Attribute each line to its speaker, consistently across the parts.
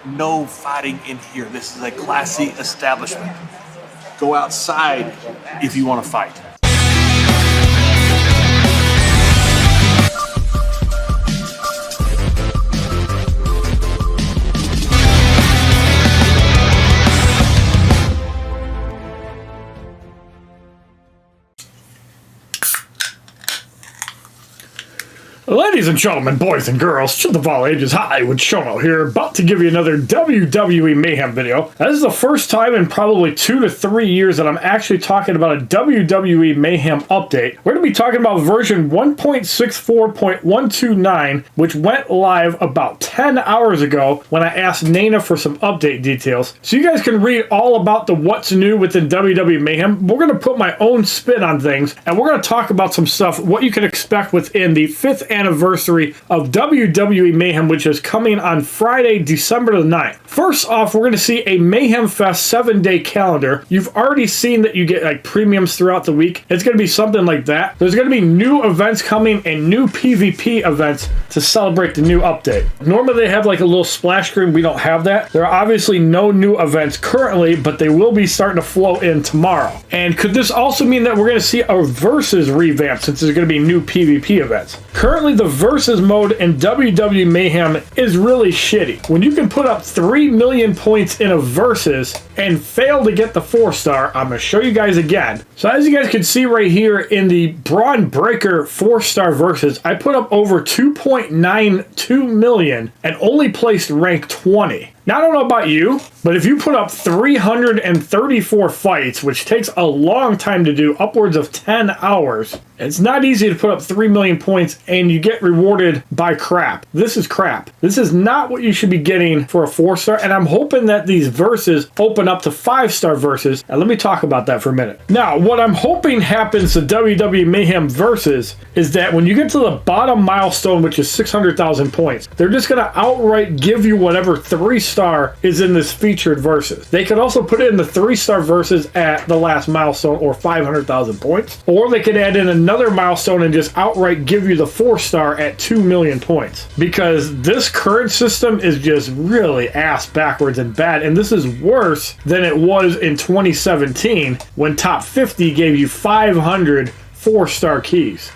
Speaker 1: No fighting in here. This is a classy establishment. Go outside if you want to fight.
Speaker 2: Ladies and gentlemen, boys and girls, children of all ages, HollywoodShono here, about to give you another WWE Mayhem video. This is the first time in probably 2 to 3 years that I'm actually talking about a WWE Mayhem update. We're going to be talking about version 1.64.129, which went live about 10 hours ago when I asked Nana for some update details. So you guys can read all about the what's new within WWE Mayhem. We're going to put my own spin on things, and we're going to talk about some stuff, what you can expect within the 5th anniversary of WWE Mayhem, which is coming on Friday, December the 9th. First off, we're going to see a Mayhem Fest 7-day calendar. You've already seen that you get like premiums throughout the week. It's going to be something like that. There's going to be new events coming and new PvP events to celebrate the new update. Normally they have like a little splash screen. We don't have that. There are obviously no new events currently, but they will be starting to flow in tomorrow. And could this also mean that we're going to see a versus revamp since there's going to be new PvP events? Currently, the versus mode in WWE Mayhem is really shitty. When you can put up 3 million points in a versus and fail to get the 4-star, I'm going to show you guys again. So as you guys can see right here in the Braun Breaker 4-star versus, I put up over 2.92 million and only placed rank 20. Now, I don't know about you, but if you put up 334 fights, which takes a long time to do, upwards of 10 hours, it's not easy to put up 3 million points and you get rewarded by crap. This is crap. This is not what you should be getting for a 4-star, and I'm hoping that these verses open up to 5-star verses, and let me talk about that for a minute. Now, what I'm hoping happens to WWE Mayhem versus is that when you get to the bottom milestone, which is 600,000 points, they're just going to outright give you whatever 3-star is in this featured versus. They could also put it in the 3-star versus at the last milestone or 500,000 points, or they could add in another milestone and just outright give you the 4-star at 2 million points, because this current system is just really ass backwards and bad, and this is worse than it was in 2017 when Top 50 gave you 500 4-star keys.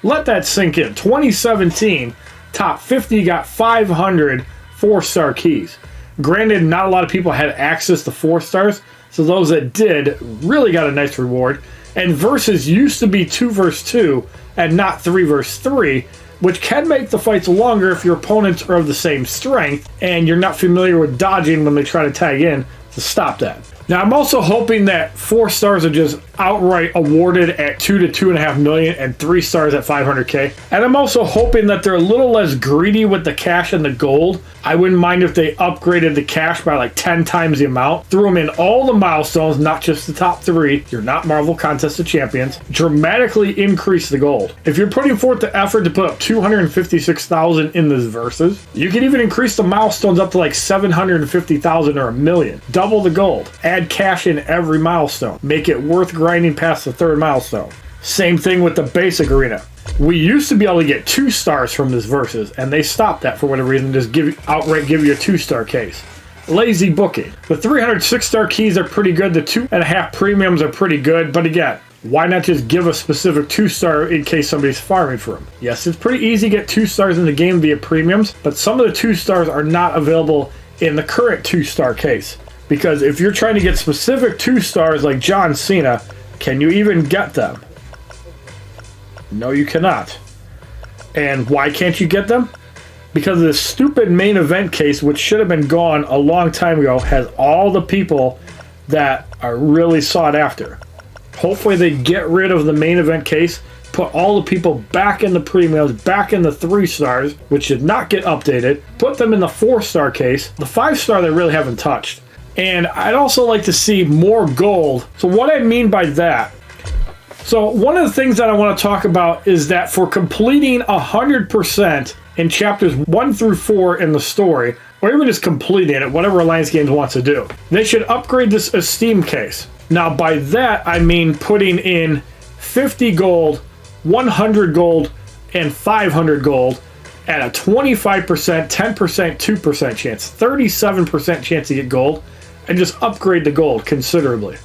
Speaker 2: Let that sink in. 2017 Top 50 got 500 4-star keys. Granted, not a lot of people had access to 4-stars, so those that did really got a nice reward. And versus used to be 2 versus 2 and not 3 versus 3, which can make the fights longer if your opponents are of the same strength and you're not familiar with dodging when they try to tag in to stop that. Now, I'm also hoping that 4-stars are just outright awarded at 2 to 2.5 million and 3 stars at 500k. And I'm also hoping that they're a little less greedy with the cash and the gold. I wouldn't mind if they upgraded the cash by like 10 times the amount, threw them in all the milestones, not just the top 3. You're not Marvel Contest of Champions. Dramatically increase the gold. If you're putting forth the effort to put up 256,000 in this versus, you can even increase the milestones up to like 750,000 or 1 million. Double the gold. Add cash in every milestone. Make it worth grinding past the 3rd milestone. Same thing with the basic arena. We used to be able to get 2 stars from this versus, and they stopped that for whatever reason, just outright give you a 2-star case. Lazy booking. The 306-star keys are pretty good. The 2.5 premiums are pretty good, but again, why not just give a specific 2-star in case somebody's farming for them? Yes, it's pretty easy to get 2 stars in the game via premiums, but some of the 2 stars are not available in the current 2-star case. Because if you're trying to get specific 2 stars like John Cena, can you even get them? No, you cannot. And why can't you get them? Because this stupid main event case, which should have been gone a long time ago, has all the people that are really sought after. Hopefully they get rid of the main event case, put all the people back in the premiums, back in the 3 stars, which should not get updated, put them in the 4-star case. The 5-star they really haven't touched. And I'd also like to see more gold. So what I mean by that, so one of the things that I want to talk about is that for completing 100% in chapters 1 through 4 in the story, or even just completing it, whatever Alliance Games wants to do, they should upgrade this Esteem case. Now by that I mean putting in 50 gold, 100 gold, and 500 gold at a 25%, 10%, 2% chance, 37% chance to get gold, and just upgrade the gold considerably.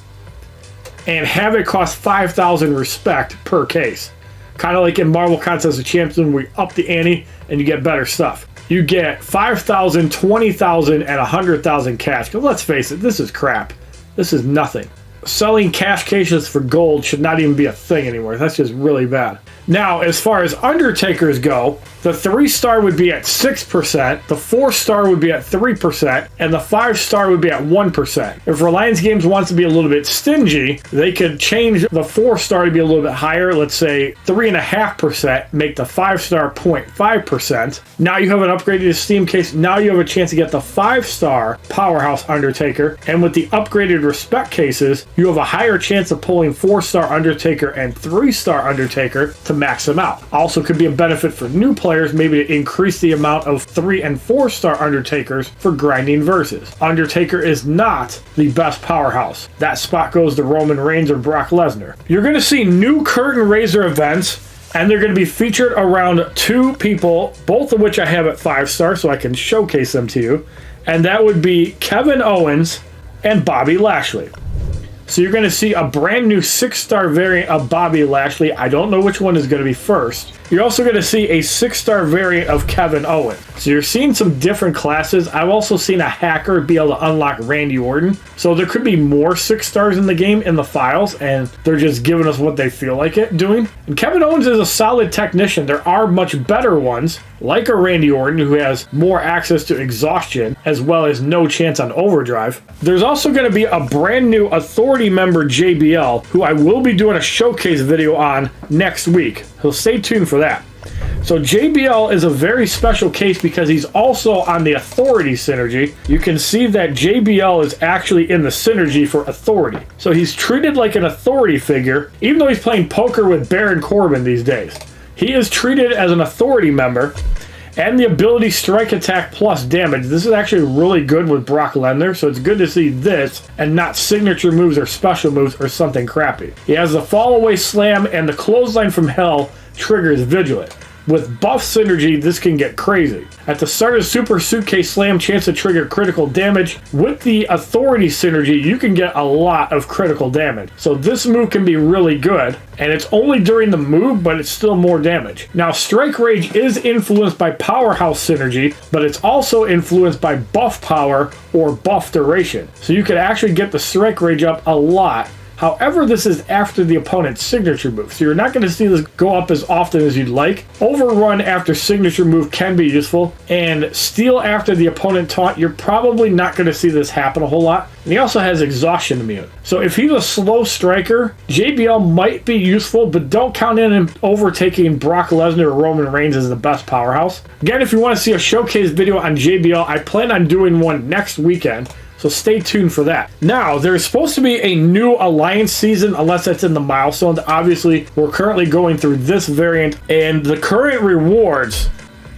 Speaker 2: And have it cost 5,000 respect per case. Kind of like in Marvel Contest of Champions, we up the ante and you get better stuff. You get 5,000, 20,000, and 100,000 cash. Because let's face it, this is crap. This is nothing. Selling cash cases for gold should not even be a thing anymore. That's just really bad. Now, as far as Undertakers go, the 3-star would be at 6%, the 4-star would be at 3%, and the 5-star would be at 1%. If Reliance Games wants to be a little bit stingy, they could change the 4-star to be a little bit higher, let's say 3.5%, make the 5-star 0.5%. Now you have an upgraded Esteem case. Now you have a chance to get the 5-star Powerhouse Undertaker, and with the upgraded Respect cases, you have a higher chance of pulling 4-star Undertaker and 3-star Undertaker to max them out. Also could be a benefit for new players, maybe to increase the amount of 3 and 4-star Undertakers for grinding versus. Undertaker is not the best Powerhouse. That spot goes to Roman Reigns or Brock Lesnar. You're going to see new curtain raiser events, and they're going to be featured around 2 people, both of which I have at 5-star, so I can showcase them to you. And that would be Kevin Owens and Bobby Lashley. So you're going to see a brand new 6-star variant of Bobby Lashley. I don't know which one is going to be first. You're also going to see a 6-star variant of Kevin Owens. So you're seeing some different classes. I've also seen a hacker be able to unlock Randy Orton. So there could be more 6-stars in the game in the files, and they're just giving us what they feel like it doing. And Kevin Owens is a solid technician. There are much better ones, like a Randy Orton, who has more access to exhaustion, as well as no chance on overdrive. There's also going to be a brand new Authority member, JBL, who I will be doing a showcase video on next week. So stay tuned for that. So JBL is a very special case because he's also on the Authority synergy. You can see that JBL is actually in the synergy for Authority. So he's treated like an Authority figure, even though he's playing poker with Baron Corbin these days. He is treated as an Authority member, and the ability Strike Attack plus damage. This is actually really good with Brock Lesnar, so it's good to see this and not signature moves or special moves or something crappy. He has the Fall Away Slam, and the Clothesline from Hell triggers Vigilant. With buff synergy, this can get crazy. At the start of Super Suitcase Slam, chance to trigger critical damage. With the Authority synergy, you can get a lot of critical damage. So this move can be really good, and it's only during the move, but it's still more damage. Now, Strike Rage is influenced by Powerhouse synergy, but it's also influenced by buff power or buff duration. So you can actually get the Strike Rage up a lot. However, this is after the opponent's signature move, so you're not going to see this go up as often as you'd like. Overrun after signature move can be useful, and steal after the opponent taunt, you're probably not going to see this happen a whole lot. And he also has exhaustion immune. So if he's a slow striker, JBL might be useful, but don't count in him overtaking Brock Lesnar or Roman Reigns as the best Powerhouse. Again, if you want to see a showcase video on JBL, I plan on doing one next weekend. So stay tuned for that. Now, there's supposed to be a new Alliance season, unless that's in the milestones. Obviously, we're currently going through this variant, and the current rewards,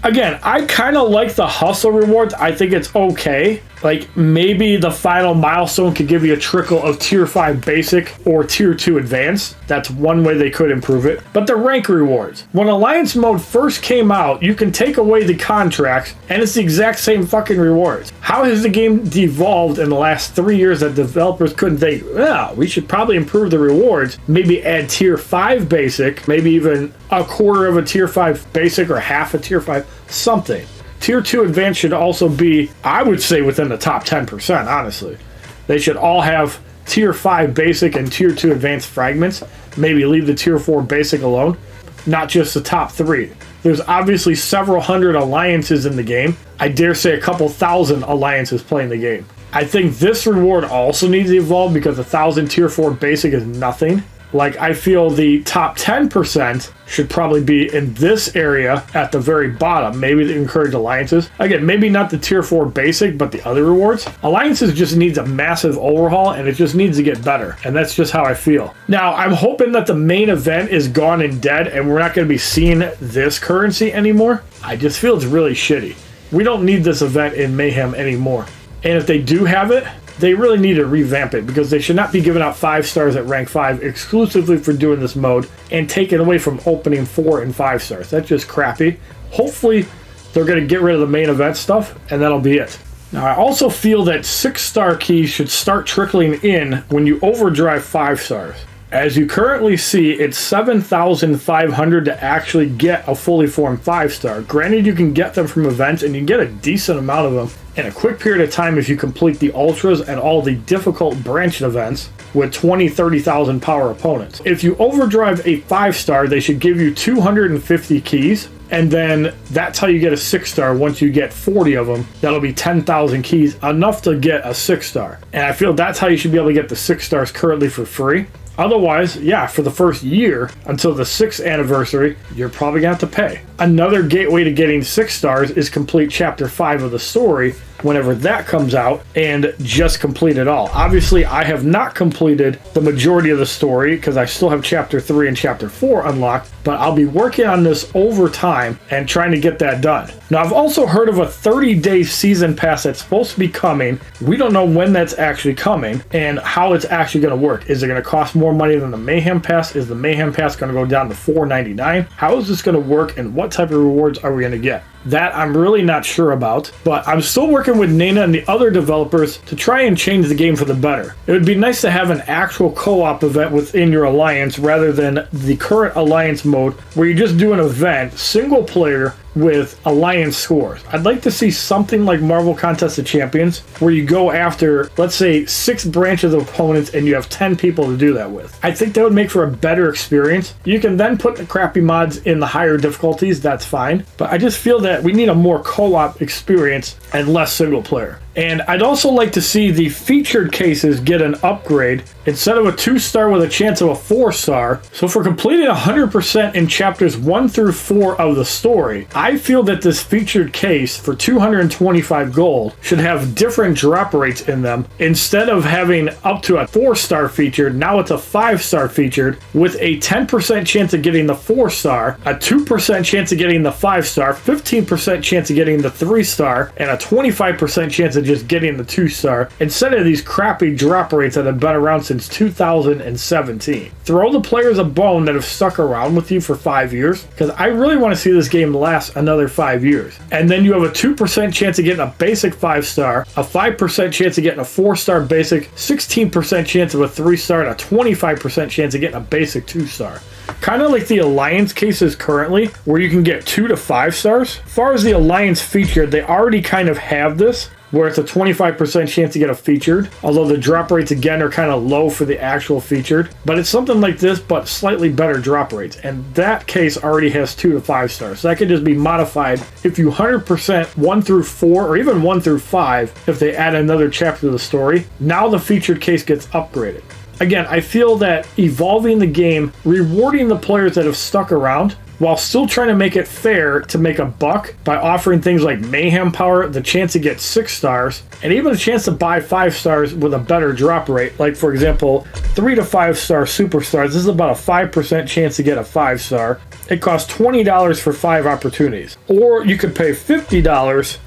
Speaker 2: again, I kind of like the hustle rewards. I think it's okay. Like, maybe the final milestone could give you a trickle of tier 5 basic or tier 2 advanced. That's one way they could improve it. But the rank rewards. When Alliance mode first came out, you can take away the contracts, and it's the exact same fucking rewards. How has the game devolved in the last 3 years that developers couldn't think, yeah, we should probably improve the rewards, maybe add tier 5 basic, maybe even a quarter of a tier 5 basic or half a tier 5, something. Tier 2 Advanced should also be, I would say, within the top 10%, honestly. They should all have Tier 5 Basic and Tier 2 Advanced fragments. Maybe leave the Tier 4 Basic alone, not just the top 3. There's obviously several hundred alliances in the game. I dare say a couple thousand alliances playing the game. I think this reward also needs to evolve because 1,000 Tier 4 Basic is nothing. Like, I feel the top 10% should probably be in this area at the very bottom. Maybe to encourage alliances. Again, maybe not the tier 4 basic, but the other rewards. Alliances just needs a massive overhaul, and it just needs to get better. And that's just how I feel. Now, I'm hoping that the main event is gone and dead, and we're not going to be seeing this currency anymore. I just feel it's really shitty. We don't need this event in Mayhem anymore. And if they do have it, they really need to revamp it, because they should not be giving out 5 stars at rank 5 exclusively for doing this mode and taking away from opening 4 and 5 stars. That's just crappy. Hopefully they're going to get rid of the main event stuff, and that'll be it. Now, I also feel that 6-star keys should start trickling in when you overdrive 5 stars. As you currently see, it's 7,500 to actually get a fully formed 5-star. Granted, you can get them from events, and you can get a decent amount of them in a quick period of time if you complete the ultras and all the difficult branched events with 20, 30,000 power opponents. If you overdrive a 5-star, they should give you 250 keys, and then that's how you get a 6-star. Once you get 40 of them, that'll be 10,000 keys, enough to get a 6-star. And I feel that's how you should be able to get the 6 stars currently for free. Otherwise, yeah, for the first year until the 6th anniversary, you're probably going to have to pay. Another gateway to getting 6 stars is complete Chapter 5 of the story whenever that comes out, and just complete it all. Obviously, I have not completed the majority of the story because I still have Chapter 3 and Chapter 4 unlocked, but I'll be working on this over time and trying to get that done. Now, I've also heard of a 30-day season pass that's supposed to be coming. We don't know when that's actually coming and how it's actually going to work. Is it going to cost more money than the Mayhem Pass? Is the Mayhem Pass going to go down to $4.99? How is this going to work, and what type of rewards are we going to get? That I'm really not sure about, but I'm still working with Nana and the other developers to try and change the game for the better. It would be nice to have an actual co-op event within your alliance rather than the current alliance mode where you just do an event, single player, with alliance scores. I'd like to see something like Marvel Contest of Champions where you go after, let's say, 6 branches of opponents and you have 10 people to do that with. I think that would make for a better experience. You can then put the crappy mods in the higher difficulties, that's fine, but I just feel that we need a more co-op experience and less single player. And I'd also like to see the featured cases get an upgrade instead of a 2-star with a chance of a 4-star. So for completing 100% in chapters 1 through 4 of the story, I feel that this featured case for 225 gold should have different drop rates in them. Instead of having up to a 4-star featured, now it's a 5-star featured with a 10% chance of getting the 4-star, a 2% chance of getting the 5-star, 15% chance of getting the 3-star, and a 25% chance of just getting the 2-star, instead of these crappy drop rates that have been around since 2017. Throw the players a bone that have stuck around with you for 5 years, because I really want to see this game last another 5 years. And then you have a 2% chance of getting a basic 5-star, a 5% chance of getting a 4-star basic, 16% chance of a 3-star, and a 25% chance of getting a basic 2-star. Kind of like the Alliance cases currently, where you can get 2 to 5 stars. As far as the Alliance featured, they already kind of have this, where it's a 25% chance to get a featured, although the drop rates again are kind of low for the actual featured. But it's something like this, but slightly better drop rates. And that case already has 2 to 5 stars. So that could just be modified if you 100% 1 through 4, or even 1 through 5, if they add another chapter to the story. Now the featured case gets upgraded. Again, I feel that evolving the game, rewarding the players that have stuck around, while still trying to make it fair to make a buck by offering things like Mayhem Power, the chance to get 6 stars, and even a chance to buy 5 stars with a better drop rate. Like, for example, 3 to 5 star superstars. This is about a 5% chance to get a 5-star. It costs $20 for 5 opportunities. Or you could pay $50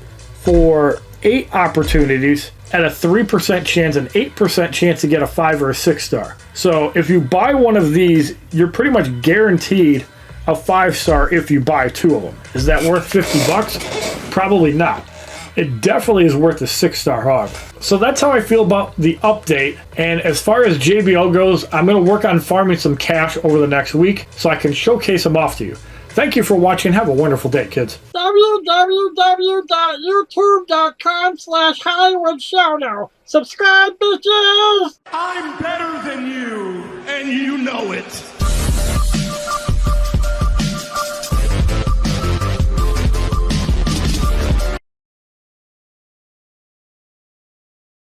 Speaker 2: for 8 opportunities at a 3% chance and 8% chance to get a 5 or a 6-star. So if you buy one of these, you're pretty much guaranteed a 5-star if you buy 2 of them. Is that worth $50? Probably not. It definitely is worth a 6-star hog. So that's how I feel about the update. And as far as JBL goes, I'm going to work on farming some cash over the next week so I can showcase them off to you. Thank you for watching. Have a wonderful day, kids.
Speaker 3: www.youtube.com/HollywoodShono. Subscribe, bitches!
Speaker 4: I'm better than you, and you know it.